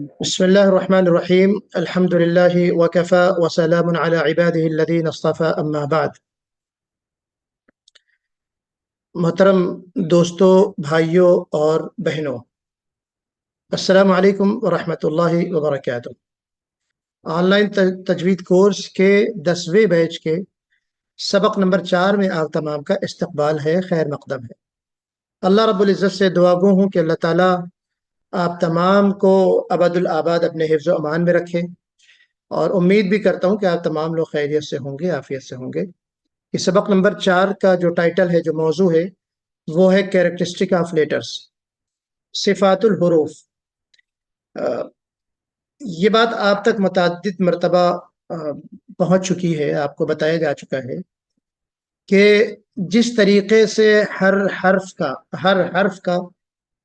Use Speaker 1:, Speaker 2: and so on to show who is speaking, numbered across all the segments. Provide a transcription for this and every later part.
Speaker 1: بسم الله الرحمن الرحیم الحمد للہ وکفى وسلام علی عباده الذین اصطفى اما بعد۔ محترم دوستوں، بھائیوں اور بہنوں، السلام علیکم ورحمۃ اللہ وبرکاتہ۔ آن لائن تجوید کورس کے 10ویں بیچ کے سبق نمبر 4 میں آپ تمام کا استقبال ہے، خیر مقدم ہے۔ اللہ رب العزت سے دعا گو ہوں کہ اللہ تعالیٰ آپ تمام کو ابد الآباد اپنے حفظ و امان میں رکھے، اور امید بھی کرتا ہوں کہ آپ تمام لوگ خیریت سے ہوں گے، عافیت سے ہوں گے۔ اس سبق نمبر 4 کا جو ٹائٹل ہے، جو موضوع ہے، وہ ہے کیریکٹرسٹک آف لیٹرز، صفات الحروف۔ یہ بات آپ تک متعدد مرتبہ پہنچ چکی ہے، آپ کو بتایا جا چکا ہے کہ جس طریقے سے ہر حرف کا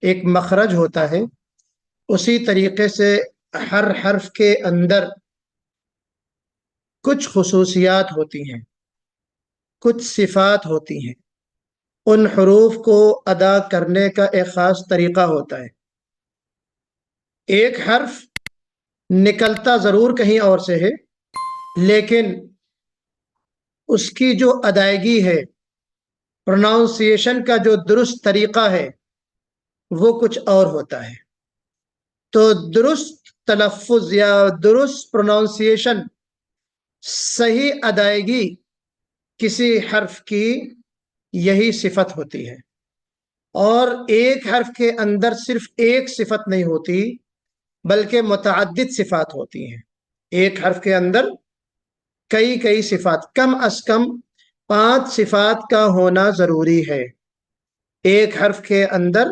Speaker 1: ایک مخرج ہوتا ہے، اسی طریقے سے ہر حرف کے اندر کچھ خصوصیات ہوتی ہیں، کچھ صفات ہوتی ہیں۔ ان حروف کو ادا کرنے کا ایک خاص طریقہ ہوتا ہے۔ ایک حرف نکلتا ضرور کہیں اور سے ہے، لیکن اس کی جو ادائیگی ہے، پروناؤنسیشن کا جو درست طریقہ ہے، وہ کچھ اور ہوتا ہے۔ تو درست تلفظ یا درست پروناؤنسیشن، صحیح ادائیگی کسی حرف کی یہی صفت ہوتی ہے۔ اور ایک حرف کے اندر صرف ایک صفت نہیں ہوتی، بلکہ متعدد صفات ہوتی ہیں۔ ایک حرف کے اندر کئی صفات، کم از کم 5 صفات کا ہونا ضروری ہے۔ ایک حرف کے اندر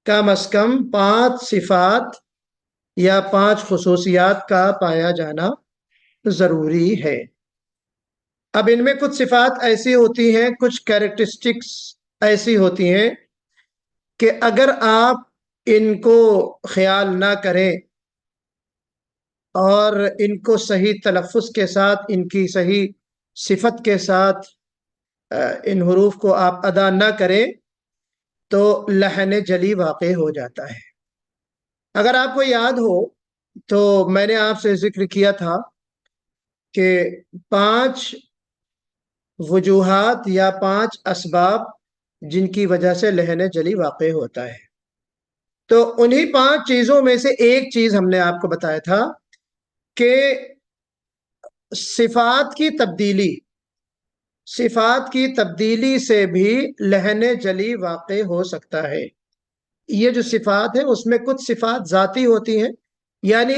Speaker 1: کم از کم 5 صفات یا 5 خصوصیات کا پایا جانا ضروری ہے۔ اب ان میں کچھ صفات ایسی ہوتی ہیں، کچھ کیریکٹرسٹکس ایسی ہوتی ہیں کہ اگر آپ ان کو خیال نہ کریں اور ان کو صحیح تلفظ کے ساتھ، ان کی صحیح صفت کے ساتھ ان حروف کو آپ ادا نہ کریں تو لحن جلی واقع ہو جاتا ہے۔ اگر آپ کو یاد ہو تو میں نے آپ سے ذکر کیا تھا کہ 5 وجوہات یا 5 اسباب جن کی وجہ سے لحن جلی واقع ہوتا ہے۔ تو انہی 5 چیزوں میں سے ایک چیز ہم نے آپ کو بتایا تھا کہ صفات کی تبدیلی سے بھی لحن جلی واقع ہو سکتا ہے۔ یہ جو صفات ہے، اس میں کچھ صفات ذاتی ہوتی ہیں، یعنی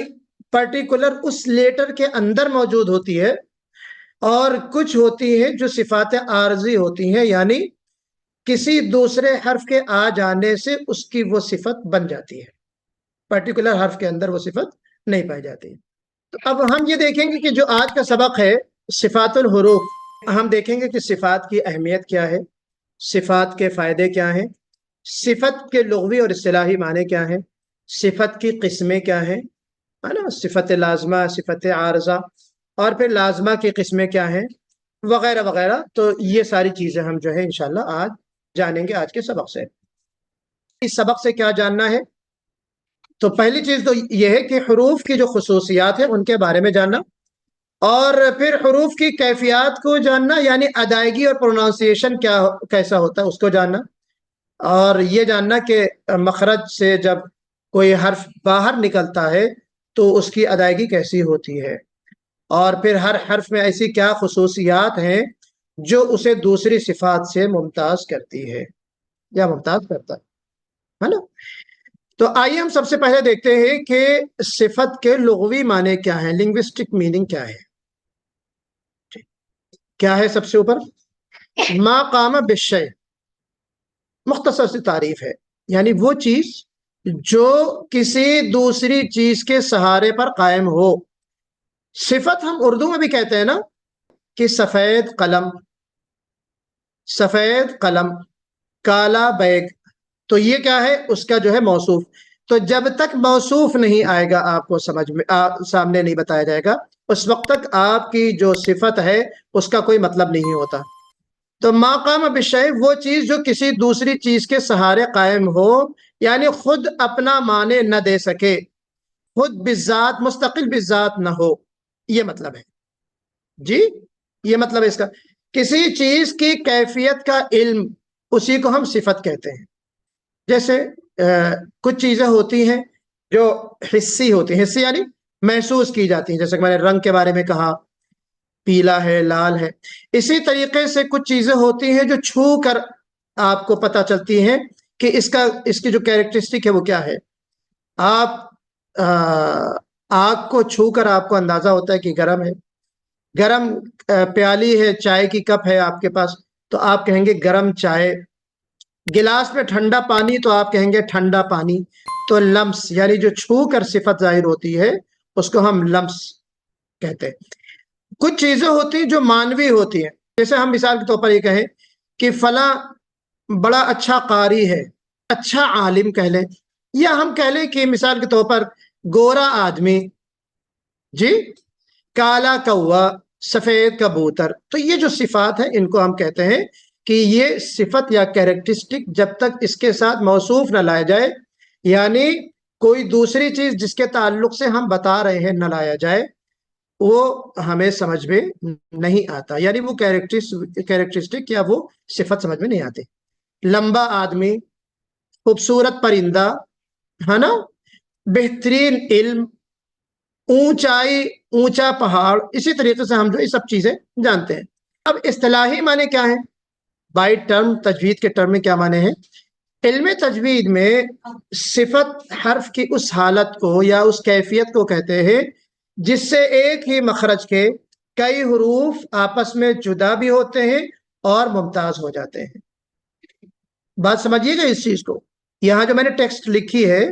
Speaker 1: پرٹیکولر اس لیٹر کے اندر موجود ہوتی ہے، اور کچھ ہوتی ہیں جو صفات عارضی ہوتی ہیں، یعنی کسی دوسرے حرف کے آ جانے سے اس کی وہ صفت بن جاتی ہے، پرٹیکولر حرف کے اندر وہ صفت نہیں پائی جاتی۔ تو اب ہم یہ دیکھیں گے کہ جو آج کا سبق ہے، صفات الحروف، ہم دیکھیں گے کہ صفات کی اہمیت کیا ہے، صفات کے فائدے کیا ہیں، صفت کے لغوی اور اصطلاحی معنی کیا ہیں، صفت کی قسمیں کیا ہیں، ہے نا، صفت لازمہ، صفت عارضہ، اور پھر لازمہ کی قسمیں کیا ہیں، وغیرہ وغیرہ۔ تو یہ ساری چیزیں ہم جو ہے انشاءاللہ آج جانیں گے، آج کے سبق سے۔ اس سبق سے کیا جاننا ہے؟ تو پہلی چیز تو یہ ہے کہ حروف کی جو خصوصیات ہیں ان کے بارے میں جاننا، اور پھر حروف کی کیفیات کو جاننا، یعنی ادائیگی اور پروناؤنسیشن کیسا ہوتا ہے اس کو جاننا، اور یہ جاننا کہ مخرج سے جب کوئی حرف باہر نکلتا ہے تو اس کی ادائیگی کیسی ہوتی ہے، اور پھر ہر حرف میں ایسی کیا خصوصیات ہیں جو اسے دوسری صفات سے ممتاز کرتی ہے یا ممتاز کرتا ہے نا۔ تو آئیے ہم سب سے پہلے دیکھتے ہیں کہ صفت کے لغوی معنی کیا ہیں، لنگوسٹک میننگ کیا ہے۔ کیا ہے سب سے اوپر؟ ما قام بالشیء، مختصر سی تعریف ہے، یعنی وہ چیز جو کسی دوسری چیز کے سہارے پر قائم ہو۔ صفت ہم اردو میں بھی کہتے ہیں نا کہ سفید قلم، کالا بیگ، تو یہ کیا ہے؟ اس کا جو ہے موصوف۔ تو جب تک موصوف نہیں آئے گا، آپ کو سمجھ میں سامنے نہیں بتایا جائے گا، اس وقت تک آپ کی جو صفت ہے اس کا کوئی مطلب نہیں ہوتا۔ تو ما قام بالشیء، وہ چیز جو کسی دوسری چیز کے سہارے قائم ہو، یعنی خود اپنا معنی نہ دے سکے، خود بالذات مستقل بالذات نہ ہو، یہ مطلب ہے جی، یہ مطلب ہے اس کا، کسی چیز کی کیفیت کا علم، اسی کو ہم صفت کہتے ہیں۔ جیسے کچھ چیزیں ہوتی ہیں جو حسی ہوتی ہیں، حسی یعنی محسوس کی جاتی ہیں، جیسے کہ میں نے رنگ کے بارے میں کہا، پیلا ہے، لال ہے۔ اسی طریقے سے کچھ چیزیں ہوتی ہیں جو چھو کر آپ کو پتہ چلتی ہیں کہ اس کی جو کیریکٹرسٹک ہے وہ کیا ہے۔ آپ آگ کو چھو کر آپ کو اندازہ ہوتا ہے کہ گرم ہے، گرم پیالی ہے، چائے کی کپ ہے آپ کے پاس، تو آپ کہیں گے گرم چائے۔ گلاس میں ٹھنڈا پانی تو آپ کہیں گے ٹھنڈا پانی۔ تو لمس یعنی جو چھو کر صفت ظاہر ہوتی ہے اس کو ہم لمس کہتے ہیں۔ کچھ چیزیں ہوتی ہیں جو مانوی ہوتی ہیں، جیسے ہم مثال کے طور پر یہ کہیں کہ فلاں بڑا اچھا قاری ہے، اچھا عالم کہہ لیں، یا ہم کہہ لیں کہ مثال کے طور پر گورا آدمی، جی، کالا کوا، سفید کبوتر۔ تو یہ جو صفات ہیں ان کو ہم کہتے ہیں کہ یہ صفت یا کیریکٹرسٹک جب تک اس کے ساتھ موصوف نہ لایا جائے، یعنی کوئی دوسری چیز جس کے تعلق سے ہم بتا رہے ہیں نہ لایا جائے، وہ ہمیں سمجھ میں نہیں آتا، یعنی وہ کیریکٹرسٹک یا وہ صفت سمجھ میں نہیں آتی۔ لمبا آدمی، خوبصورت پرندہ، ہے نا، بہترین علم، اونچائی، اونچا پہاڑ، اسی طریقے سے ہم جو یہ سب چیزیں جانتے ہیں۔ اب اصطلاحی معنی کیا ہے؟ بائی ٹرم، تجوید کے ٹرم میں کیا معنی ہے؟ علم تجوید میں صفت حرف کی اس حالت کو یا اس کیفیت کو کہتے ہیں جس سے ایک ہی مخرج کے کئی حروف آپس میں جدا بھی ہوتے ہیں اور ممتاز ہو جاتے ہیں۔ بات سمجھیے گا اس چیز کو، یہاں جو میں نے ٹیکسٹ لکھی ہے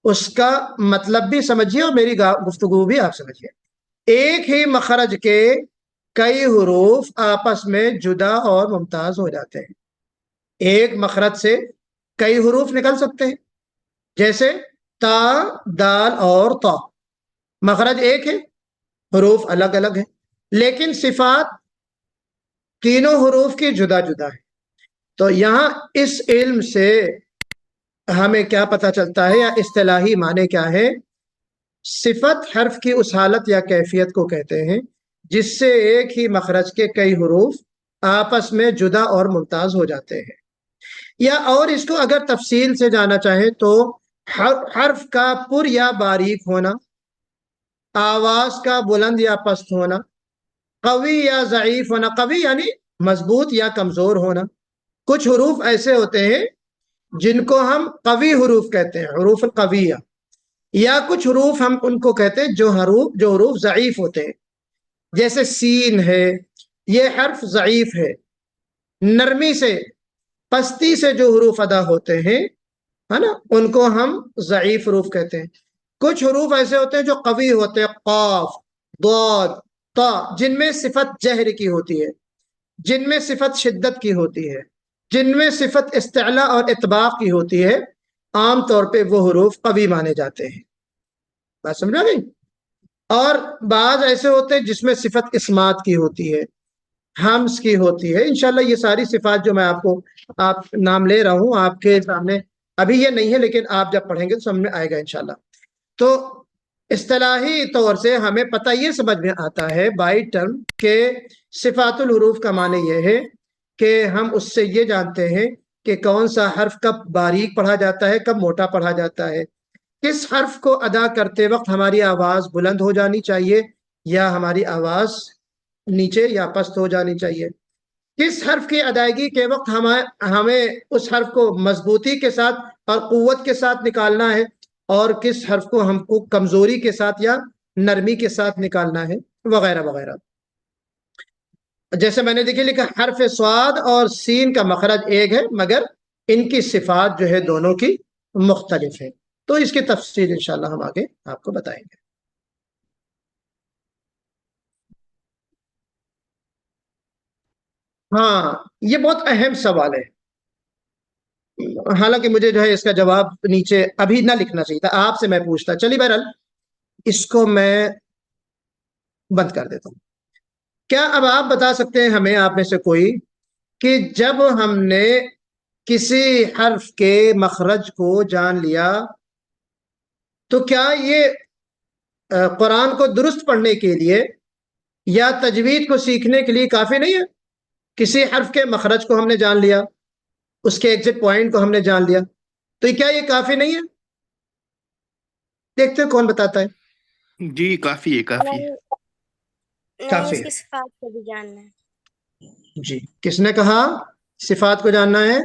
Speaker 1: اس کا مطلب بھی سمجھیے اور میری گفتگو بھی آپ سمجھیے۔ ایک ہی مخرج کے کئی حروف آپس میں جدا اور ممتاز ہو جاتے ہیں۔ ایک مخرج سے کئی حروف نکل سکتے ہیں، جیسے تا، دال اور تا، مخرج ایک ہے، حروف الگ الگ ہیں، لیکن صفات تینوں حروف کی جدا جدا ہے۔ تو یہاں اس علم سے ہمیں کیا پتہ چلتا ہے یا اصطلاحی معنی کیا ہے؟ صفت حرف کی اس حالت یا کیفیت کو کہتے ہیں جس سے ایک ہی مخرج کے کئی حروف آپس میں جدا اور ممتاز ہو جاتے ہیں۔ یا اور اس کو اگر تفصیل سے جانا چاہیں تو حرف کا پر یا باریک ہونا، آواز کا بلند یا پست ہونا، قوی یا ضعیف ہونا، قوی یعنی مضبوط یا کمزور ہونا۔ کچھ حروف ایسے ہوتے ہیں جن کو ہم قوی حروف کہتے ہیں، حروف القویہ، یا کچھ حروف ہم ان کو کہتے ہیں جو حروف ضعیف ہوتے ہیں، جیسے سین ہے، یہ حرف ضعیف ہے، نرمی سے، پستی سے جو حروف ادا ہوتے ہیں، ہے نا، ان کو ہم ضعیف حروف کہتے ہیں۔ کچھ حروف ایسے ہوتے ہیں جو قوی ہوتے ہیں، قاف، ضاد، تا، جن میں صفت جہر کی ہوتی ہے، جن میں صفت شدت کی ہوتی ہے، جن میں صفت استعلاء اور اطباق کی ہوتی ہے۔ عام طور پہ وہ حروف قوی مانے جاتے ہیں۔ بات سمجھا نہیں؟ اور بعض ایسے ہوتے ہیں جس میں صفت اسمات کی ہوتی ہے، ہمس کی ہوتی ہے۔ انشاءاللہ یہ ساری صفات جو میں آپ نام لے رہا ہوں آپ کے سامنے، ابھی یہ نہیں ہے لیکن آپ جب پڑھیں گے تو سمجھ میں آئے گا انشاءاللہ۔ تو اصطلاحی طور سے ہمیں پتہ یہ سمجھ میں آتا ہے بائی ٹرم کہ صفات الحروف کا معنی یہ ہے کہ ہم اس سے یہ جانتے ہیں کہ کون سا حرف کب باریک پڑھا جاتا ہے، کب موٹا پڑھا جاتا ہے، کس حرف کو ادا کرتے وقت ہماری آواز بلند ہو جانی چاہیے یا ہماری آواز نیچے یا پست ہو جانی چاہیے، کس حرف کی ادائیگی کے وقت ہمیں اس حرف کو مضبوطی کے ساتھ اور قوت کے ساتھ نکالنا ہے، اور کس حرف کو ہم کو کمزوری کے ساتھ یا نرمی کے ساتھ نکالنا ہے، وغیرہ وغیرہ۔ جیسے میں نے دیکھیے لکھا، حرف صاد اور سین کا مخرج ایک ہے مگر ان کی صفات جو ہے دونوں کی مختلف ہے۔ تو اس کی تفصیل انشاءاللہ ہم آگے آپ کو بتائیں گے۔ ہاں، یہ بہت اہم سوال ہے، حالانکہ مجھے جو ہے اس کا جواب نیچے ابھی نہ لکھنا چاہیے تھا، آپ سے میں پوچھتا۔ چلیے بہرحال اس کو میں بند کر دیتا ہوں۔ کیا اب آپ بتا سکتے ہیں ہمیں، آپ میں سے کوئی، کہ جب ہم نے کسی حرف کے مخرج کو جان لیا تو کیا یہ قرآن کو درست پڑھنے کے لیے یا تجوید کو سیکھنے کے لیے کافی نہیں ہے؟ کسی حرف کے مخرج کو ہم نے جان لیا، اس کے ایگزٹ پوائنٹ کو ہم نے جان لیا، تو کیا یہ کافی نہیں ہے؟ دیکھتے ہیں کون بتاتا ہے۔
Speaker 2: جی کافی ہے، کافی ہے۔
Speaker 3: نہیں،
Speaker 1: کافی
Speaker 3: اس
Speaker 1: ہے
Speaker 3: کی صفات کو بھی جاننا ہے۔
Speaker 1: جی۔ کس نے کہا صفات کو جاننا ہے؟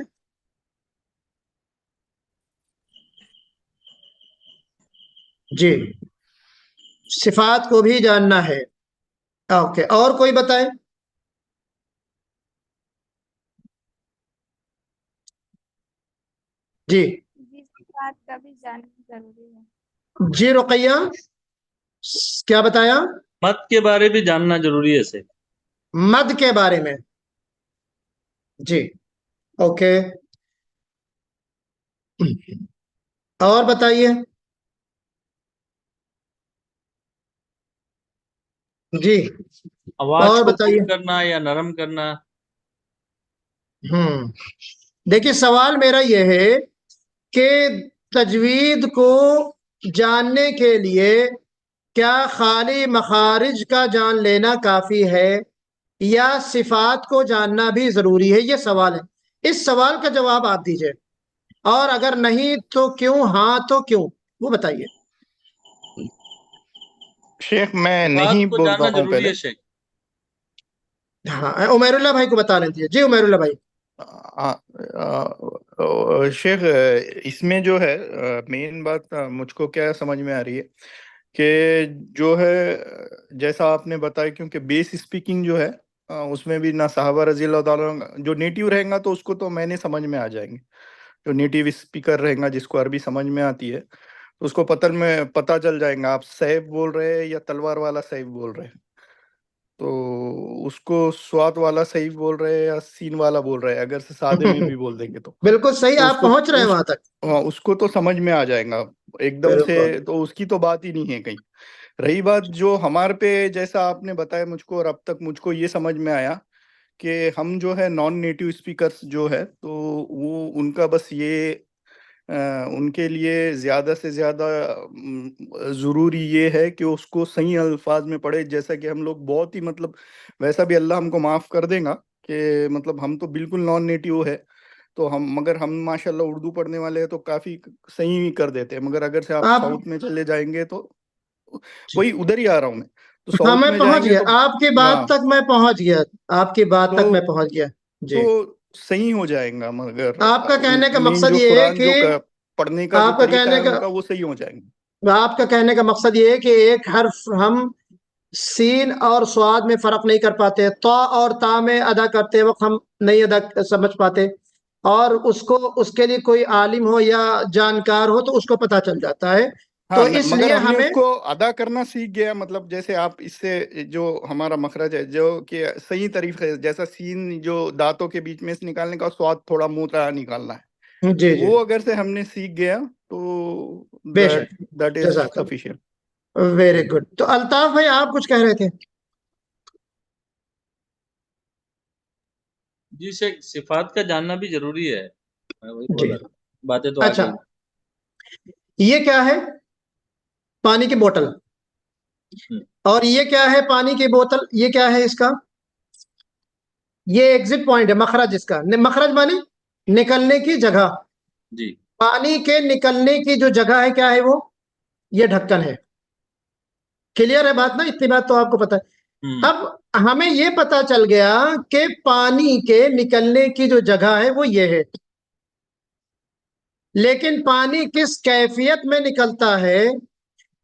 Speaker 1: جی، صفات کو بھی جاننا ہے۔ اوکے، اور کوئی بتائے؟ جی
Speaker 4: جی، صفات کا بھی جاننا ضروری ہے۔
Speaker 1: جی رقیہ کیا بتایا؟
Speaker 5: مت کے بارے بھی جاننا ضروری ہے سے۔
Speaker 1: مد کے بارے میں؟ جی اوکے، اور بتائیے۔ جی
Speaker 5: آواز
Speaker 1: اور
Speaker 5: کو
Speaker 1: بتائیے۔
Speaker 5: تیز کرنا یا نرم کرنا۔
Speaker 1: دیکھیے سوال میرا یہ ہے کہ تجوید کو جاننے کے لیے کیا خالی مخارج کا جان لینا کافی ہے یا صفات کو جاننا بھی ضروری ہے؟ یہ سوال ہے، اس سوال کا جواب آپ دیجئے، اور اگر نہیں تو کیوں، ہاں تو کیوں، وہ بتائیے۔
Speaker 2: شیخ میں
Speaker 5: صفات
Speaker 2: نہیں
Speaker 5: کو
Speaker 2: بولتا
Speaker 5: جاننا
Speaker 2: ہوں
Speaker 5: ضروری
Speaker 2: پہلے۔
Speaker 5: ہے شیخ۔
Speaker 1: ہاں عمیر اللہ بھائی کو بتا لیجیے۔ جی عمیر اللہ بھائی۔
Speaker 2: شیخ اس میں جو ہے مین بات مجھ کو کیا سمجھ میں آ رہی ہے کہ جو ہے جیسا آپ نے بتایا، کیونکہ بیس اسپیکنگ جو ہے اس میں بھی نہ صحابہ رضی اللہ تعالیٰ جو نیٹیو رہیں گا تو اس کو تو میں نے سمجھ میں آ جائیں گے، جو نیٹیو اسپیکر رہیں گا جس کو عربی سمجھ میں آتی ہے تو اس کو پتہ چل جائیں گا آپ سیف بول رہے ہیں یا تلوار والا سیف بول رہے ہیں، تو اس کو سوات والا صحیح بول رہے ہیں یا سین والا بول رہے ہیں، اگر سے سادے میں بھی بول دیں گے تو
Speaker 1: بالکل صحیح،
Speaker 2: اس
Speaker 1: آپ
Speaker 2: کو
Speaker 1: پہنچ رہے ہیں وہاں تک۔
Speaker 2: ہاں اس کو تو سمجھ میں آ جائے گا ایک دم سے،
Speaker 1: بالکل
Speaker 2: تو اس کی تو بات ہی نہیں ہے کہیں۔ رہی بات جو ہمارے پہ جیسا آپ نے بتایا مجھ کو، اور اب تک مجھ کو یہ سمجھ میں آیا کہ ہم جو ہے نان نیٹیو اسپیکرز جو ہے تو وہ ان کا بس یہ ان کے لیے زیادہ سے زیادہ ضروری یہ ہے کہ اس کو صحیح الفاظ میں پڑھے، جیسا کہ ہم لوگ بہت ہی مطلب ویسا بھی اللہ ہم کو معاف کر دے گا کہ مطلب ہم تو بالکل نان نیٹیو ہے تو مگر ہم ماشاءاللہ اردو پڑھنے والے ہیں تو کافی صحیح کر دیتے ہیں، مگر اگر سے آپ
Speaker 1: آپ
Speaker 2: ساؤتھ میں چلے جائیں گے تو وہی ادھر ہی آ رہا ہوں میں، تو
Speaker 1: ہاں
Speaker 2: ساؤتھ
Speaker 1: میں
Speaker 2: میں جائیں
Speaker 1: پہنچ
Speaker 2: گے
Speaker 1: گیا،
Speaker 2: تو
Speaker 1: آپ کی بات
Speaker 2: ہاں
Speaker 1: تک میں پہنچ گیا، آپ کی بات
Speaker 2: تو
Speaker 1: تک میں پہنچ گیا۔
Speaker 2: تو
Speaker 1: جی،
Speaker 2: صحیح ہو جائیں گا، مگر
Speaker 1: آپ کا کہنے کا
Speaker 2: مین
Speaker 1: مقصد
Speaker 2: جو
Speaker 1: یہ ہے
Speaker 2: قرآن
Speaker 1: کہ
Speaker 2: جو پڑھنے کا جو
Speaker 1: آپ کا
Speaker 2: طریقہ ہے
Speaker 1: کہنے
Speaker 2: ان
Speaker 1: کا
Speaker 2: کا وہ صحیح ہو جائیں گے۔
Speaker 1: آپ کا کہنے کا مقصد یہ ہے کہ ایک حرف ہم سین اور سواد میں فرق نہیں کر پاتے، تا اور تا میں ادا کرتے وقت ہم نہیں ادا سمجھ پاتے، اور اس کے لیے کوئی عالم ہو یا جانکار ہو تو اس کو پتہ چل جاتا ہے، تو
Speaker 2: ہاں
Speaker 1: اس
Speaker 2: مگر
Speaker 1: لیے
Speaker 2: ہم نے
Speaker 1: ہمیں
Speaker 2: اس کو ادا کرنا سیکھ گیا، مطلب جیسے آپ اس سے جو ہمارا مخرج ہے جو کہ صحیح طریقے جیسا سین جو دانتوں کے بیچ میں سے نکالنے کا سواد تھوڑا منہ نکالنا ہے،
Speaker 1: جی جی
Speaker 2: وہ اگر سے ہم نے سیکھ گیا تو
Speaker 1: بے شک،
Speaker 2: دیٹ از
Speaker 1: جزاک
Speaker 2: سفیشینٹ۔
Speaker 1: اللہ، ویری گڈ۔ تو الطاف بھائی آپ کچھ کہہ رہے تھے؟
Speaker 5: جی شیخ، صفات کا جاننا بھی ضروری ہے، میں وہی بول
Speaker 1: جی
Speaker 5: رہا تھا، باتیں تو
Speaker 1: اچھا،
Speaker 5: آگئی۔
Speaker 1: یہ کیا ہے؟ پانی کی بوتل۔ اور یہ کیا ہے؟ پانی کی بوتل۔ یہ کیا ہے اس کا؟ یہ ایگزٹ پوائنٹ ہے، مخرج اس کا۔ مخرج مانے نکلنے کی جگہ،
Speaker 5: جی
Speaker 1: پانی کے نکلنے کی جو جگہ ہے کیا ہے وہ؟ یہ ڈھکن ہے۔ کلیئر ہے بات نا؟ اتنی بات تو آپ کو پتا ہے۔ اب ہمیں یہ پتا چل گیا کہ پانی کے نکلنے کی جو جگہ ہے وہ یہ ہے، لیکن پانی کس کیفیت میں نکلتا ہے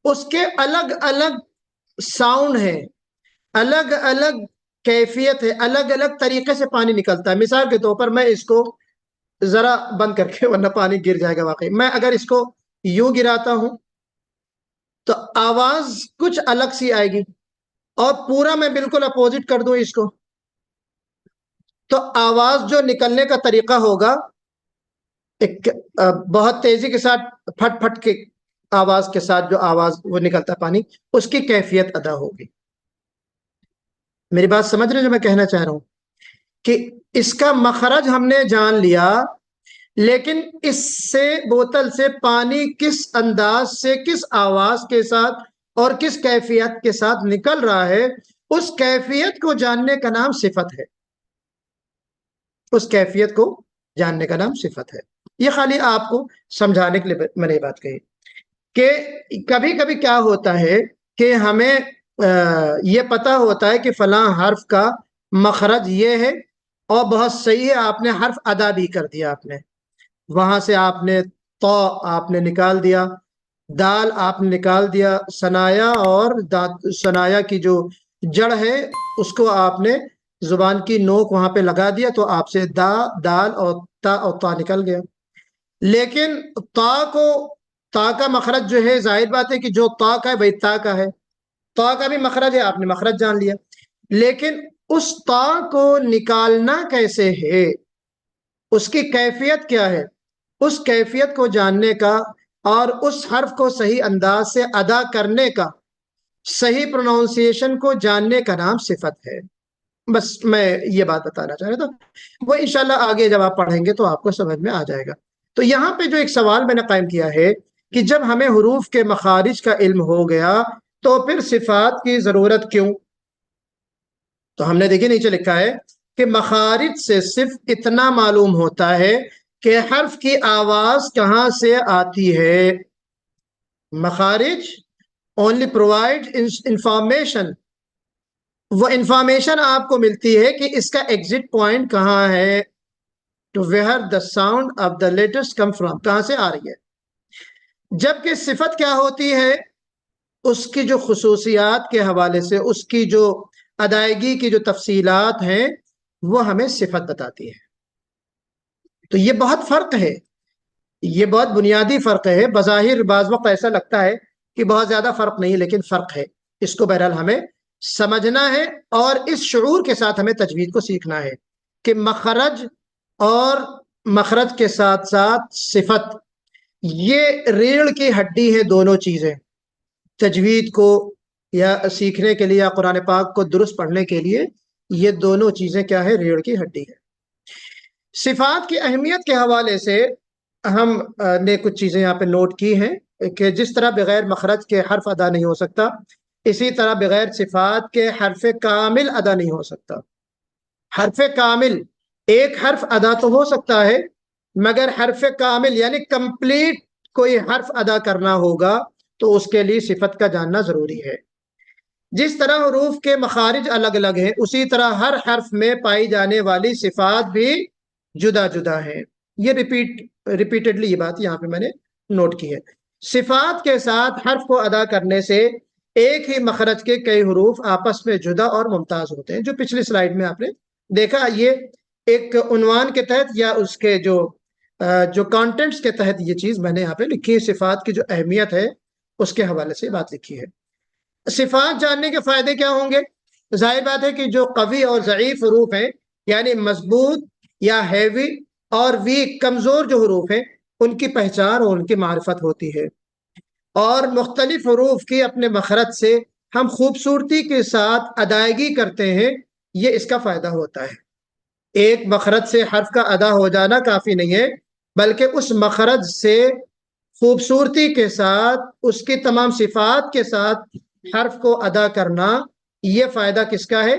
Speaker 1: اس کے الگ الگ ساؤنڈ ہے، الگ الگ کیفیت ہے، الگ الگ طریقے سے پانی نکلتا ہے۔ مثال کے طور پر میں اس کو ذرا بند کر کے، ورنہ پانی گر جائے گا واقعی، میں اگر اس کو یوں گراتا ہوں تو آواز کچھ الگ سی آئے گی، اور پورا میں بالکل اپوزٹ کر دوں اس کو تو آواز جو نکلنے کا طریقہ ہوگا ایک بہت تیزی کے ساتھ پھٹ پھٹ کے آواز کے ساتھ جو آواز وہ نکلتا ہے پانی، اس کی کیفیت ادا ہوگی۔ میری بات سمجھ رہے ہیں جو میں کہنا چاہ رہا ہوں؟ کہ اس کا مخرج ہم نے جان لیا، لیکن اس سے بوتل سے پانی کس انداز سے کس آواز کے ساتھ اور کس کیفیت کے ساتھ نکل رہا ہے، اس کیفیت کو جاننے کا نام صفت ہے. اس کیفیت کو جاننے کا نام صفت ہے. یہ خالی آپ کو سمجھانے کے لیے میں نے یہ بات کہی کہ کبھی کبھی کیا ہوتا ہے کہ ہمیں یہ پتا ہوتا ہے کہ فلاں حرف کا مخرج یہ ہے، اور بہت صحیح ہے، آپ نے حرف ادا بھی کر دیا، آپ نے وہاں سے آپ نے تو آپ نے نکال دیا، دال آپ نے نکال دیا، ثنایا اور ثنایا کی جو جڑ ہے اس کو آپ نے زبان کی نوک وہاں پہ لگا دیا، تو آپ سے دا، دال اور تا نکل گیا. لیکن تا کا مخرج جو ہے، ظاہر بات ہے کہ جو تا کا ہے وہی تا کا ہے، تا کا بھی مخرج ہے، آپ نے مخرج جان لیا. لیکن اس تا کو نکالنا کیسے ہے، اس کی کیفیت کیا ہے، اس کیفیت کو جاننے کا اور اس حرف کو صحیح انداز سے ادا کرنے کا، صحیح پروناؤنسیشن کو جاننے کا نام صفت ہے. بس میں یہ بات بتانا چاہ رہا تھا، وہ انشاءاللہ آگے جب آپ پڑھیں گے تو آپ کو سمجھ میں آ جائے گا. تو یہاں پہ جو ایک سوال میں نے قائم کیا ہے کہ جب ہمیں حروف کے مخارج کا علم ہو گیا تو پھر صفات کی ضرورت کیوں؟ تو ہم نے دیکھیے نیچے لکھا ہے کہ مخارج سے صرف اتنا معلوم ہوتا ہے کہ حرف کی آواز کہاں سے آتی ہے. مخارج only provide information، وہ انفارمیشن آپ کو ملتی ہے کہ اس کا ایگزٹ پوائنٹ کہاں ہے، to where the sound of the letters come from، کہاں سے آ رہی ہے. جبکہ صفت کیا ہوتی ہے، اس کی جو خصوصیات کے حوالے سے، اس کی جو ادائیگی کی جو تفصیلات ہیں وہ ہمیں صفت بتاتی ہے. تو یہ بہت فرق ہے، یہ بہت بنیادی فرق ہے. بظاہر بعض وقت ایسا لگتا ہے کہ بہت زیادہ فرق نہیں، لیکن فرق ہے. اس کو بہرحال ہمیں سمجھنا ہے اور اس شعور کے ساتھ ہمیں تجوید کو سیکھنا ہے کہ مخرج اور مخرج کے ساتھ ساتھ صفت، یہ ریڑھ کی ہڈی ہے. دونوں چیزیں تجوید کو یا سیکھنے کے لیے یا قرآن پاک کو درست پڑھنے کے لیے، یہ دونوں چیزیں کیا ہے، ریڑھ کی ہڈی ہے. صفات کی اہمیت کے حوالے سے ہم نے کچھ چیزیں یہاں پہ نوٹ کی ہیں کہ جس طرح بغیر مخرج کے حرف ادا نہیں ہو سکتا، اسی طرح بغیر صفات کے حرف کامل ادا نہیں ہو سکتا. حرف کامل، ایک حرف ادا تو ہو سکتا ہے، مگر حرف کامل یعنی کمپلیٹ کوئی حرف ادا کرنا ہوگا تو اس کے لیے صفت کا جاننا ضروری ہے. جس طرح حروف کے مخارج الگ الگ ہیں، اسی طرح ہر حرف میں پائی جانے والی صفات بھی جدا جدا ہیں. یہ ریپیٹڈلی یہ بات یہاں پہ میں نے نوٹ کی ہے. صفات کے ساتھ حرف کو ادا کرنے سے ایک ہی مخرج کے کئی حروف آپس میں جدا اور ممتاز ہوتے ہیں، جو پچھلی سلائیڈ میں آپ نے دیکھا. یہ ایک عنوان کے تحت یا اس کے جو کانٹینٹس کے تحت یہ چیز میں نے یہاں پہ لکھی ہے. صفات کی جو اہمیت ہے اس کے حوالے سے بات لکھی ہے. صفات جاننے کے فائدے کیا ہوں گے؟ ظاہر بات ہے کہ جو قوی اور ضعیف حروف ہیں، یعنی مضبوط یا ہیوی اور ویک، کمزور جو حروف ہیں، ان کی پہچان اور ان کی معرفت ہوتی ہے. اور مختلف حروف کی اپنے مخرج سے ہم خوبصورتی کے ساتھ ادائیگی کرتے ہیں، یہ اس کا فائدہ ہوتا ہے. ایک مخرج سے حرف کا ادا ہو جانا کافی نہیں ہے، بلکہ اس مخرج سے خوبصورتی کے ساتھ، اس کی تمام صفات کے ساتھ حرف کو ادا کرنا، یہ فائدہ کس کا ہے؟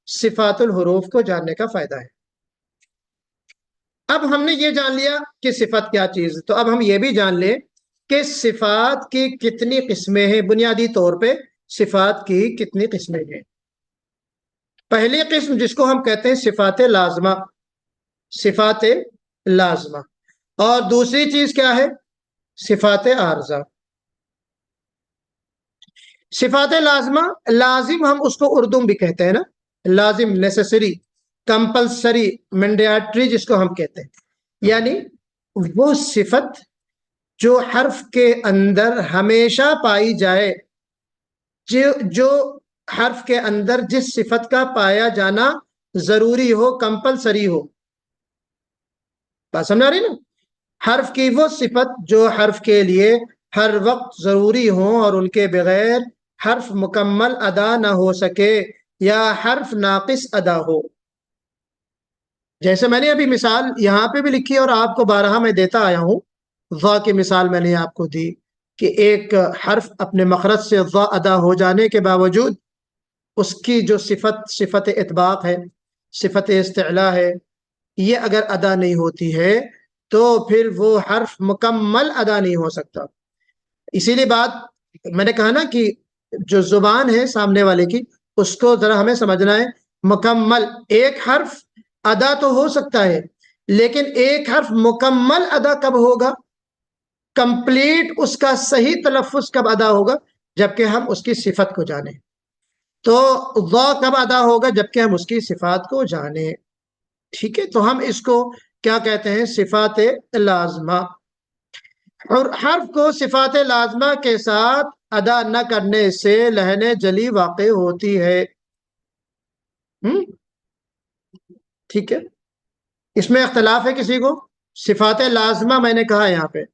Speaker 1: صفات الحروف کو جاننے کا فائدہ ہے. اب ہم نے یہ جان لیا کہ صفت کیا چیز، تو اب ہم یہ بھی جان لیں کہ صفات کی کتنی قسمیں ہیں. بنیادی طور پہ صفات کی کتنی قسمیں ہیں. پہلی قسم جس کو ہم کہتے ہیں صفات لازمہ، صفات لازمہ. اور دوسری چیز کیا ہے؟ صفات عارضہ. صفات لازمہ، لازم ہم اس کو اردو میں بھی کہتے ہیں نا، لازم، نیسیسری، کمپلسری، مینڈیٹری جس کو ہم کہتے ہیں. یعنی وہ صفت جو حرف کے اندر ہمیشہ پائی جائے، جو حرف کے اندر جس صفت کا پایا جانا ضروری ہو، کمپلسری ہو. بات سمجھ آ رہی نا؟ حرف کی وہ صفت جو حرف کے لیے ہر وقت ضروری ہوں اور ان کے بغیر حرف مکمل ادا نہ ہو سکے یا حرف ناقص ادا ہو. جیسے میں نے ابھی مثال یہاں پہ بھی لکھی اور آپ کو بارہا میں دیتا آیا ہوں. ذا کی مثال میں نے آپ کو دی، کہ ایک حرف اپنے مخرج سے ضا ادا ہو جانے کے باوجود اس کی جو صفت اطباق ہے، صفت استعلاء ہے، یہ اگر ادا نہیں ہوتی ہے تو پھر وہ حرف مکمل ادا نہیں ہو سکتا. اسی لیے بات میں نے کہا نا کہ جو زبان ہے سامنے والے کی، اس کو ذرا ہمیں سمجھنا ہے. مکمل ایک حرف ادا تو ہو سکتا ہے، لیکن ایک حرف مکمل ادا کب ہوگا، کمپلیٹ اس کا صحیح تلفظ کب ادا ہوگا، جبکہ ہم اس کی صفت کو جانیں. تو ضا کب ادا ہوگا، جبکہ ہم اس کی صفات کو جانیں. ٹھیک ہے، تو ہم اس کو کیا کہتے ہیں، صفات لازمہ. اور حرف کو صفات لازمہ کے ساتھ ادا نہ کرنے سے لحن جلی واقع ہوتی ہے. ٹھیک ہے، اس میں اختلاف ہے کسی کو؟ صفات لازمہ میں نے کہا یہاں پہ.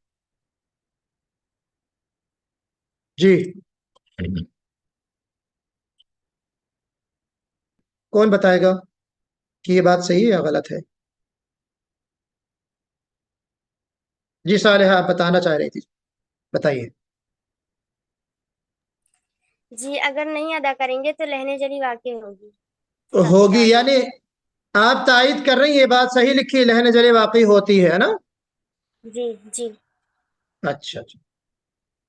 Speaker 1: جی کون بتائے گا کہ یہ بات صحیح ہے یا غلط ہے؟ جی صالحہ آپ بتانا چاہ رہی تھی، بتائیے.
Speaker 3: جی اگر نہیں ادا کریں گے تو لہنے جلی واقع ہوگی.
Speaker 1: ہوگی یعنی آپ تائید کر رہی ہیں، یہ بات صحیح لکھی ہے، لہن جلی واقعی ہوتی ہے نا؟
Speaker 3: جی جی
Speaker 1: اچھا جی،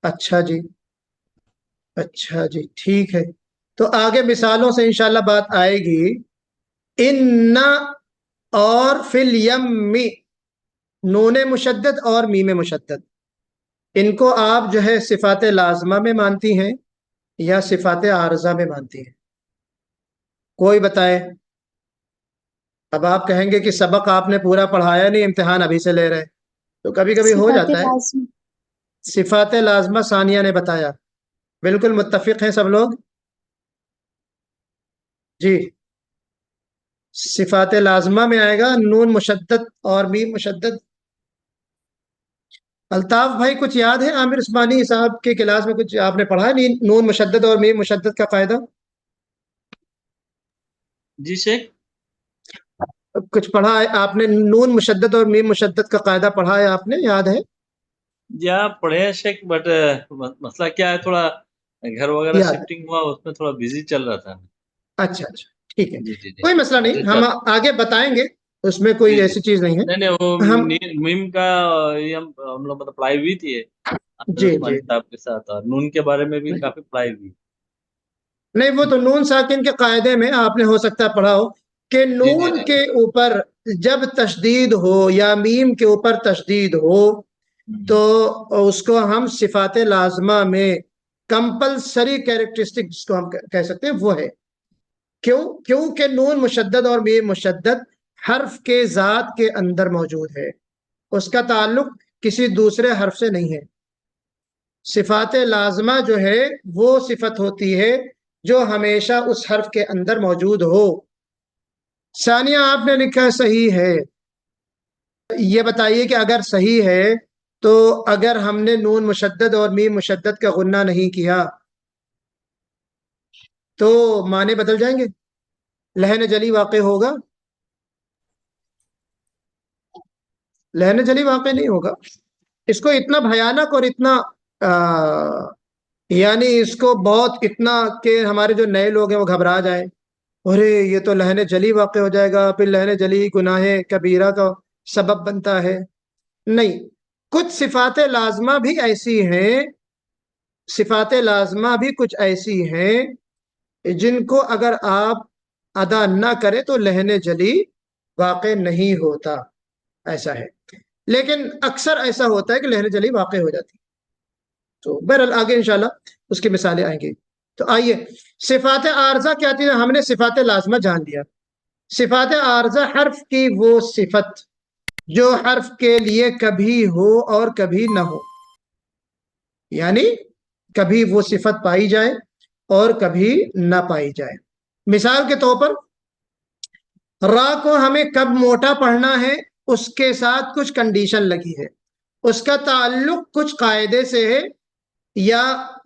Speaker 1: اچھا جی، اچھا جی، ٹھیک ہے. تو آگے مثالوں سے انشاءاللہ بات آئے گی. ان اور فی الیم، نون مشدد اور میم مشدد، ان کو آپ جو ہے صفات لازمہ میں مانتی ہیں یا صفات عارضہ میں مانتی ہیں؟ کوئی بتائے. اب آپ کہیں گے کہ سبق آپ نے پورا پڑھایا نہیں، امتحان ابھی سے لے رہے، تو کبھی کبھی ہو
Speaker 4: صفات
Speaker 1: جاتا ہے.
Speaker 4: لازم.
Speaker 1: صفات لازمہ ثانیہ نے بتایا، بالکل متفق ہیں سب لوگ؟ جی صفات لازمہ میں آئے گا نون مشدد اور میم مشدد. الطاف بھائی کچھ یاد ہے عامر عثمانی صاحب کے کلاس میں کچھ آپ نے پڑھا ہے نون مشدد اور میم مشدد کا قاعدہ؟
Speaker 5: جی شیخ،
Speaker 1: کچھ پڑھا ہے آپ نے؟ نون مشدد اور میم مشدد کا قاعدہ پڑھا ہے آپ نے، یاد ہے؟
Speaker 5: جی آپ پڑھے ہیں شیخ، بٹ مسئلہ کیا ہے، تھوڑا گھر وغیرہ
Speaker 1: یاد ہے.
Speaker 5: شفٹنگ ہوا، اس میں تھوڑا بزی چل رہا تھا.
Speaker 1: اچا اچھا ٹھیک ہے،
Speaker 5: جی جی جی
Speaker 1: کوئی مسئلہ نہیں، ہم آگے بتائیں گے، اس میں کوئی
Speaker 5: جی
Speaker 1: ایسی چیز نہیں
Speaker 5: نہیں
Speaker 1: ہے.
Speaker 5: وہ
Speaker 1: ہم
Speaker 5: میم کا یہ ہم لوگ مطلب پڑھائی ہوئی تھی عامر
Speaker 1: جی
Speaker 5: عثمانی
Speaker 1: جی
Speaker 5: صاحب کے ساتھ، اور نون کے بارے میں بھی کافی پڑھائی ہوئی.
Speaker 1: نہیں، وہ تو نون ساکن کے قاعدے میں آپ نے ہو سکتا ہے پڑھا ہو کہ
Speaker 5: جی جی
Speaker 1: نون
Speaker 5: جی
Speaker 1: کے اوپر جب تشدید ہو یا میم کے اوپر تشدید ہو تو اس کو ہم صفات لازمہ میں کمپلسری کیریکٹرسٹک جس کو ہم کہہ سکتے ہیں وہ ہے. کیونکہ نون مشدد اور میم مشدد حرف کے ذات کے اندر موجود ہے، اس کا تعلق کسی دوسرے حرف سے نہیں ہے. صفات لازمہ جو ہے وہ صفت ہوتی ہے جو ہمیشہ اس حرف کے اندر موجود ہو. ثانیہ آپ نے لکھا صحیح ہے، یہ بتائیے کہ اگر صحیح ہے تو اگر ہم نے نون مشدد اور میم مشدد کا غنہ نہیں کیا تو معنی بدل جائیں گے، لہن جلی واقع ہوگا؟ لہن جلی واقع نہیں ہوگا. اس کو اتنا بھیانک اور اتنا یعنی اس کو بہت اتنا کہ ہمارے جو نئے لوگ ہیں وہ گھبرا جائیں، ارے یہ تو لہن جلی واقع ہو جائے گا، پھر لہن جلی گناہ کبیرہ کا سبب بنتا ہے. نہیں، کچھ صفات لازمہ بھی ایسی ہیں، صفات لازمہ بھی کچھ ایسی ہیں جن کو اگر آپ ادا نہ کریں تو لہن جلی واقع نہیں ہوتا، ایسا ہے. لیکن اکثر ایسا ہوتا ہے کہ لہن جلی واقع ہو جاتی. تو بہرحال آگے انشاءاللہ اس کی مثالیں آئیں گی. تو آئیے صفات عارضہ کیا تھی، ہم نے صفات لازمہ جان لیا. صفات عارضہ حرف کی وہ صفت جو حرف کے لیے کبھی ہو اور کبھی نہ ہو، یعنی کبھی وہ صفت پائی جائے اور کبھی نہ پائی جائے. مثال کے طور پر را کو ہمیں کب موٹا پڑھنا ہے، اس کے ساتھ کچھ کنڈیشن لگی ہے، اس کا تعلق کچھ قاعدے سے ہے، یا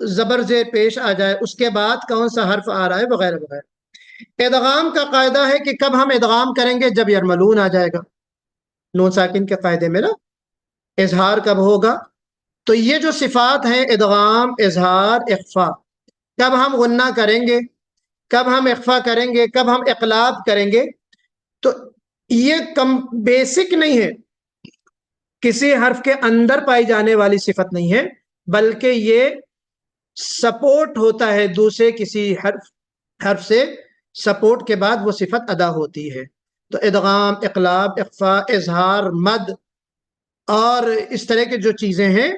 Speaker 1: زبر زیر پیش آ جائے اس کے بعد کون سا حرف آ رہا ہے وغیرہ وغیرہ. ادغام کا قاعدہ ہے کہ کب ہم ادغام کریں گے، جب یرملون آ جائے گا. نون ساکن کے قاعدے میں نا اظہار کب ہوگا، تو یہ جو صفات ہیں ادغام، اظہار، اخفا، کب ہم غنہ کریں گے، کب ہم اخفا کریں گے، کب ہم اقلاب کریں گے، تو یہ بیسک نہیں ہے، کسی حرف کے اندر پائی جانے والی صفت نہیں ہے، بلکہ یہ سپورٹ ہوتا ہے دوسرے کسی حرف سے، سپورٹ کے بعد وہ صفت ادا ہوتی ہے۔ تو ادغام، اقلاب، اخفا، اظہار، مد اور اس طرح کے جو چیزیں ہیں،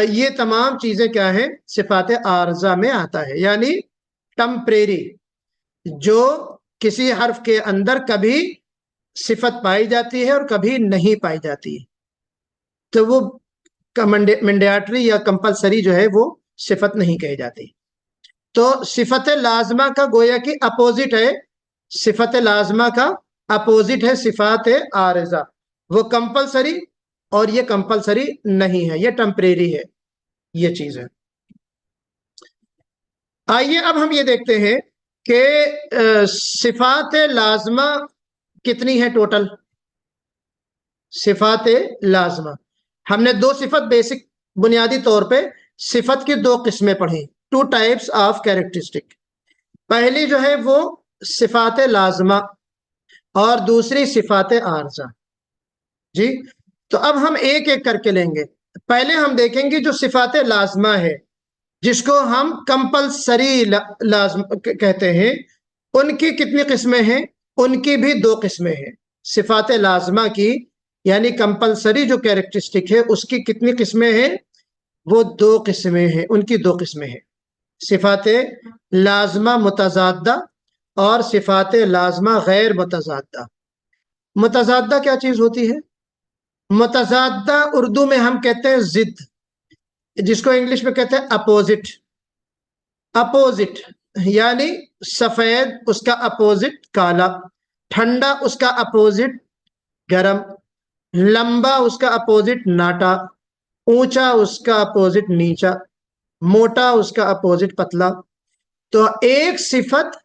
Speaker 1: یہ تمام چیزیں کیا ہیں؟ صفات عارضہ میں آتا ہے، یعنی ٹمپریری، جو کسی حرف کے اندر کبھی صفت پائی جاتی ہے اور کبھی نہیں پائی جاتی ہے، تو وہ مینڈیٹری یا کمپلسری جو ہے وہ صفت نہیں کہی جاتی۔ تو صفت لازمہ کا گویا کہ اپوزٹ ہے، صفت لازمہ کا اپوزٹ ہے صفات عارضہ، وہ کمپلسری، اور یہ کمپلسری نہیں ہے، یہ ٹمپریری ہے، یہ چیز ہے۔ آئیے اب ہم یہ دیکھتے ہیں کہ صفات لازمہ کتنی ہے ٹوٹل؟ صفات لازمہ ہم نے دو صفت بیسک بنیادی طور پہ صفت کی دو قسمیں پڑھی، ٹو ٹائپس آف کیریکٹرسٹک۔ پہلی جو ہے وہ صفات لازمہ اور دوسری صفات عارضہ۔ جی، تو اب ہم ایک ایک کر کے لیں گے۔ پہلے ہم دیکھیں گے جو صفات لازمہ ہے، جس کو ہم کمپلسری لازم کہتے ہیں، ان کی کتنی قسمیں ہیں؟ ان کی بھی دو قسمیں ہیں۔ صفات لازمہ کی یعنی کمپلسری جو کیریکٹرسٹک ہے، اس کی کتنی قسمیں ہیں؟ وہ دو قسمیں ہیں، ان کی دو قسمیں ہیں، صفات لازمہ متضادہ اور صفات لازمہ غیر متضادہ۔ متضادہ کیا چیز ہوتی ہے؟ متضادہ اردو میں ہم کہتے ہیں ضد، جس کو انگلش میں کہتے ہیں اپوزٹ۔ اپوزٹ یعنی سفید اس کا اپوزٹ کالا، ٹھنڈا اس کا اپوزٹ گرم، لمبا اس کا اپوزٹ ناٹا، اونچا اس کا اپوزٹ نیچا، موٹا اس کا اپوزٹ پتلا۔ تو ایک صفت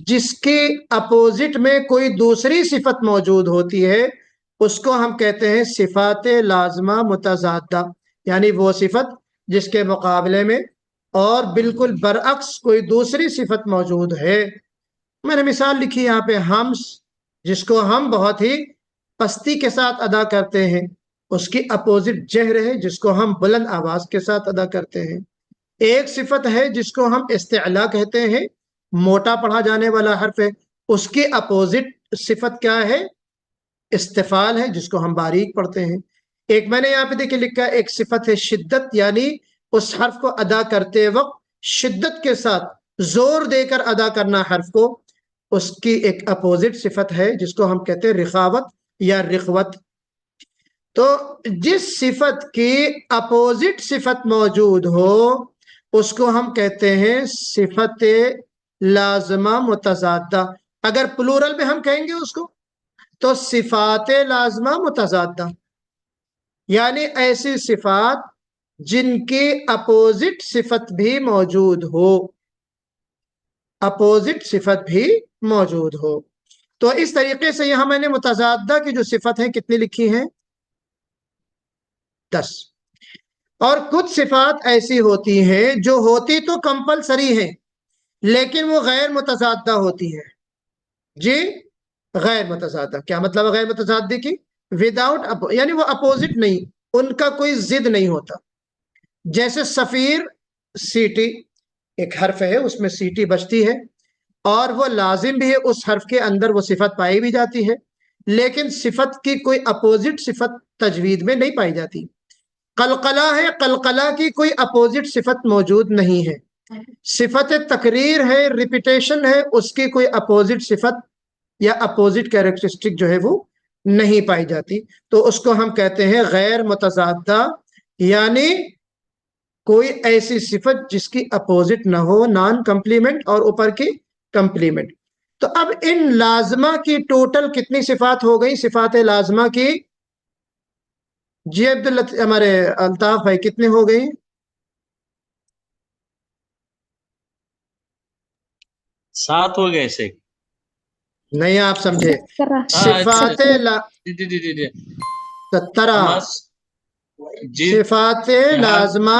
Speaker 1: جس کے اپوزٹ میں کوئی دوسری صفت موجود ہوتی ہے، اس کو ہم کہتے ہیں صفات لازمہ متضادہ، یعنی وہ صفت جس کے مقابلے میں اور بالکل برعکس کوئی دوسری صفت موجود ہے۔ میں نے مثال لکھی یہاں پہ، ہمس، جس کو ہم بہت ہی پستی کے ساتھ ادا کرتے ہیں، اس کی اپوزٹ جہر ہے، جس کو ہم بلند آواز کے ساتھ ادا کرتے ہیں۔ ایک صفت ہے جس کو ہم استعلا کہتے ہیں، موٹا پڑھا جانے والا حرف ہے، اس کی اپوزٹ صفت کیا ہے؟ استفال ہے، جس کو ہم باریک پڑھتے ہیں۔ ایک میں نے یہاں پہ دیکھیں لکھا ہے، ایک صفت ہے شدت، یعنی اس حرف کو ادا کرتے وقت شدت کے ساتھ زور دے کر ادا کرنا حرف کو، اس کی ایک اپوزٹ صفت ہے جس کو ہم کہتے ہیں رخاوت یا رخوت۔ تو جس صفت کی اپوزٹ صفت موجود ہو اس کو ہم کہتے ہیں صفت لازمہ متضادہ۔ اگر پلورل میں ہم کہیں گے اس کو تو صفات لازمہ متضادہ، یعنی ایسی صفات جن کی اپوزٹ صفت بھی موجود ہو، اپوزٹ صفت بھی موجود ہو۔ تو اس طریقے سے یہاں میں نے متضادہ کی جو صفت ہیں کتنی لکھی ہیں؟ 10۔ اور کچھ صفات ایسی ہوتی ہیں جو ہوتی تو کمپلسری ہیں لیکن وہ غیر متضادہ ہوتی ہیں۔ جی، غیر متضادہ کیا مطلب ہے؟ غیر متضادہ کی وداؤٹ، یعنی وہ اپوزٹ نہیں، ان کا کوئی ضد نہیں ہوتا۔ جیسے سفیر، سیٹی، ایک حرف ہے اس میں سیٹی بجتی ہے اور وہ لازم بھی ہے، اس حرف کے اندر وہ صفت پائی بھی جاتی ہے، لیکن صفت کی کوئی اپوزٹ صفت تجوید میں نہیں پائی جاتی۔ قلقلہ ہے، قلقلہ کی کوئی اپوزٹ صفت موجود نہیں ہے۔ صفت تقریر ہے، ریپیٹیشن ہے، اس کی کوئی اپوزٹ صفت یا اپوزٹ کیریکٹرسٹک جو ہے وہ نہیں پائی جاتی۔ تو اس کو ہم کہتے ہیں غیر متضادہ، یعنی کوئی ایسی صفت جس کی اپوزٹ نہ ہو، نان کمپلیمنٹ اور اوپر کی کمپلیمنٹ۔ تو اب ان لازمہ کی ٹوٹل کتنی صفات ہو گئی؟ صفات لازمہ کی، جی ہمارے الطاف بھائی، کتنے ہو گئی؟
Speaker 5: 7 ہو گئے سے؟
Speaker 1: نہیں آپ سمجھے، صفات
Speaker 5: جی
Speaker 1: 17،
Speaker 5: جی
Speaker 1: صفات
Speaker 5: یہاں
Speaker 1: لازمہ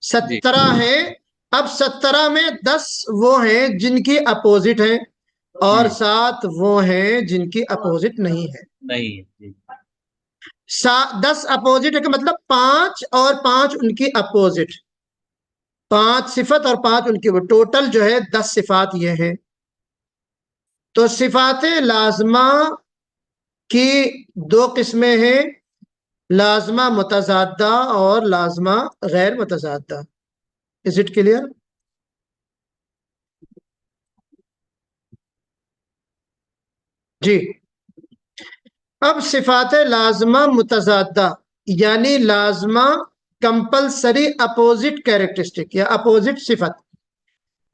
Speaker 5: جی
Speaker 1: 17 ہیں. اب 17 میں 10 وہ ہیں جن کی اپوزٹ ہیں اور 7 وہ ہیں جن کی اپوزٹ نہیں ہے.
Speaker 5: نہیں جی
Speaker 1: 10 اپوزٹ ہے کہ مطلب 5 اور 5 ان کی اپوزٹ، 5 صفت اور 5 ان کی، وہ ٹوٹل جو ہے 10 صفات یہ ہیں. تو صفات لازمہ کی 2 قسمیں ہیں، لازمہ متضادہ اور لازمہ غیر متضادہ. Is it clear? جی. اب صفات لازمہ متضادہ یعنی لازمہ کمپلسری اپوزٹ کیریکٹرسٹک یا اپوزٹ صفت.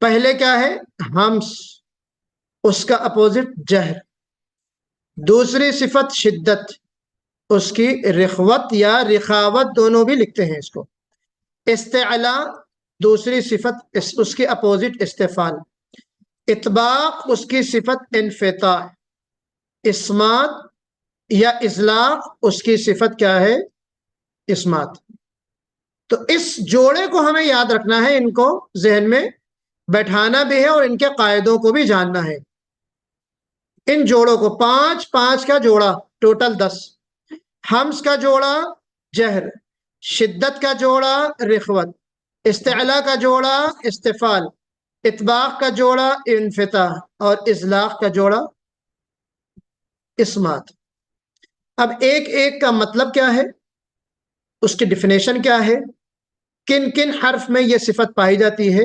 Speaker 1: پہلے کیا ہے؟ ہمس، اس کا اپوزٹ جہر. دوسری صفت شدت، اس کی رخوت یا رخاوت دونوں بھی لکھتے ہیں اس کو. استعلا دوسری صفت، اس کی اپوزٹ استفال. اطباق اس کی صفت انفتاح. اسمات یا اطلاق اس کی صفت کیا ہے؟ اسمات. تو اس جوڑے کو ہمیں یاد رکھنا ہے، ان کو ذہن میں بیٹھانا بھی ہے اور ان کے قاعدوں کو بھی جاننا ہے. ان جوڑوں کو 5 5 کا جوڑا ٹوٹل 10، ہمس کا جوڑا جہر، شدت کا جوڑا رخوت، استعلا کا جوڑا استفال، اطباق کا جوڑا انفتاح اور اطلاق کا جوڑا اسمات. اب ایک ایک کا مطلب کیا ہے، اس کی ڈیفینیشن کیا ہے، کن کن حرف میں یہ صفت پائی جاتی ہے،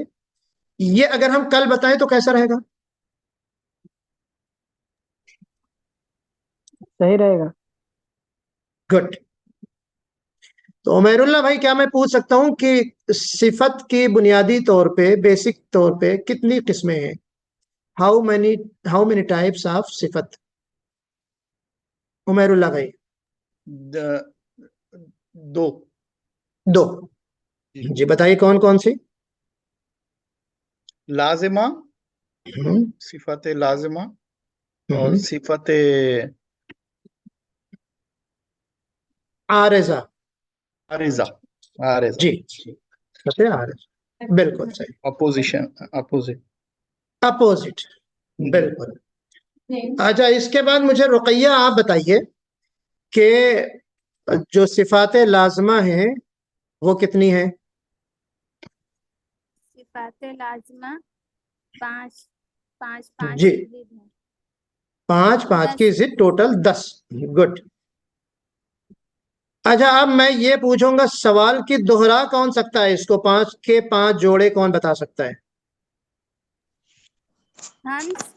Speaker 1: یہ اگر ہم کل بتائیں تو کیسا رہے گا؟
Speaker 6: صحیح رہے گا.
Speaker 1: گڈ. تو عمیر اللہ بھائی، کیا میں پوچھ سکتا ہوں کہ صفت کی بنیادی طور پہ، بیسک طور پہ کتنی قسمیں ہیں؟ ہاؤ مینی ٹائپس آف صفت؟ عمیر اللہ بھائی. دو. جی بتائیے کون کون سی؟
Speaker 2: لازمہ،
Speaker 1: ہم،
Speaker 2: صفت لازمہ اور
Speaker 1: ہم،
Speaker 2: صفت
Speaker 1: عارضہ.
Speaker 2: عارضہ. عارضہ
Speaker 1: جی صفت عارضہ، بالکل صحیح.
Speaker 2: Opposition, opposite.
Speaker 1: اپوزٹ، بالکل. اچھا، اس کے بعد مجھے رقیہ آپ بتائیے کہ جو صفات لازمہ ہیں وہ کتنی ہیں؟
Speaker 4: صفات لازمہ 5 5 5
Speaker 1: جی،
Speaker 4: ضد ہیں.
Speaker 1: 5 5 کی
Speaker 4: 10
Speaker 1: ضد ٹوٹل 10. گڈ. اچھا، اب میں یہ پوچھوں گا سوال کی دوہرا کون سکتا ہے اس کو؟ 5 کے 5 جوڑے کون بتا سکتا ہے؟
Speaker 4: ہمس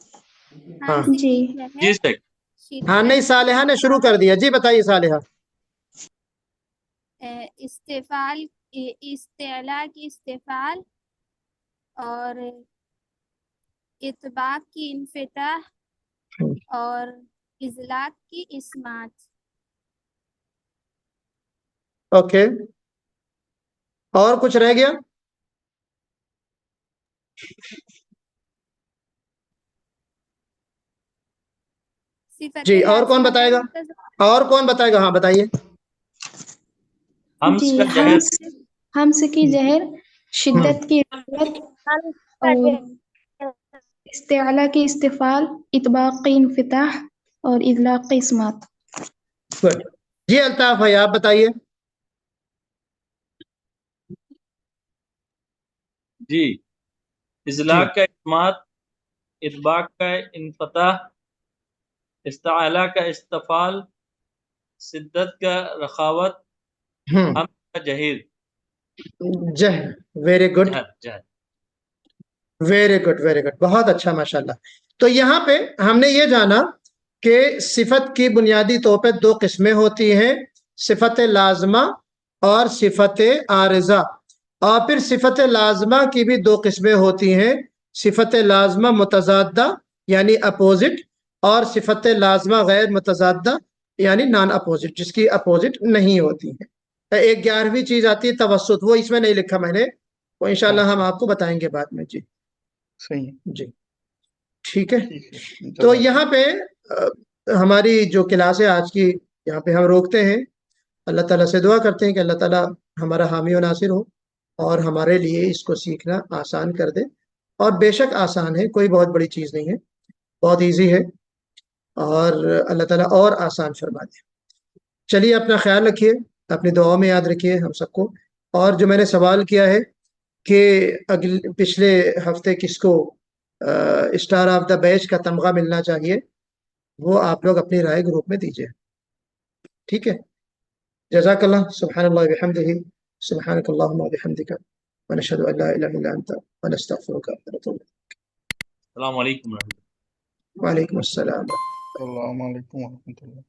Speaker 1: ہاں
Speaker 4: ہمس
Speaker 3: جی
Speaker 5: جی سر
Speaker 1: ہاں، نہیں، صالحہ نے شروع کر دیا. جی بتائیے صالحہ.
Speaker 4: استفال، استعلا کی استفال اور اطباق کی انفتاح اور اطلاق کی اسمات.
Speaker 1: اوکے، اور کچھ رہ گیا؟
Speaker 4: صفت
Speaker 1: جی، اور کون
Speaker 4: لازمہ
Speaker 1: بتائے
Speaker 4: غیر
Speaker 1: گا؟
Speaker 4: متضادہ.
Speaker 1: اور کون بتائے گا؟ ہاں بتائیے.
Speaker 5: ہمس
Speaker 3: جی
Speaker 5: کا جہر.
Speaker 3: ہمس کی زہر، شدت کی رخوت اور استعلا کی استفال، اطباق کی انفتاح اور اطلاق کی اسمات.
Speaker 1: گڈ. جی الطاف بھائی آپ بتائیے.
Speaker 5: جی اطلاق کا اسمات، اطباق کا انفتاح، استعلا کا استفال، شدت کا رخاوت،
Speaker 1: ہم،
Speaker 5: ہم کا جہیر.
Speaker 1: جہر. ویری گڈ،
Speaker 5: جہر جہر.
Speaker 1: ویری گڈ، ویری گڈ، بہت اچھا، ماشاءاللہ. تو یہاں پہ ہم نے یہ جانا کہ صفت کی بنیادی طور پہ 2 قسمیں ہوتی ہیں، صفت لازمہ اور صفت عارضہ. اور پھر صفت لازمہ کی بھی 2 قسمیں ہوتی ہیں، صفت لازمہ متضادہ یعنی اپوزٹ، اور صفت لازمہ غیر متضادہ یعنی نان اپوزٹ، جس کی اپوزٹ نہیں ہوتی ہے. ایک 11ویں چیز آتی ہے توسط، وہ اس میں نہیں لکھا میں نے، وہ انشاءاللہ ہم آپ کو بتائیں گے بعد میں. جی
Speaker 2: صحیح ہے.
Speaker 1: جی ٹھیک ہے.
Speaker 2: ٹھیک ہے.
Speaker 1: تو یہاں پہ ہماری جو کلاس ہے آج کی، یہاں پہ ہم روکتے ہیں. اللہ تعالیٰ سے دعا کرتے ہیں کہ اللہ تعالیٰ ہمارا حامی و ناصر ہو اور ہمارے لیے اس کو سیکھنا آسان کر دے. اور بے شک آسان ہے، کوئی بہت بڑی چیز نہیں ہے، بہت ایزی ہے، اور اللہ تعالیٰ اور آسان فرما دے. چلیے اپنا خیال رکھیے، اپنی دعاؤں میں یاد رکھیے ہم سب کو. اور جو میں نے سوال کیا ہے کہ پچھلے ہفتے کس کو اسٹار آف دا بیچ کا تمغہ ملنا چاہیے، وہ آپ لوگ اپنی رائے گروپ میں دیجیے. ٹھیک ہے، جزاک اللہ. سبحان اللہ وبحمدہ، سبحانک اللہم وبحمدک، ونشہد ان لا الہ الا انت ونستغفرک ونتوب الیک.
Speaker 5: السلام علیکم ورحمۃ اللہ.
Speaker 1: وعلیکم السلام.
Speaker 2: السلام علیکم ورحمۃ اللہ.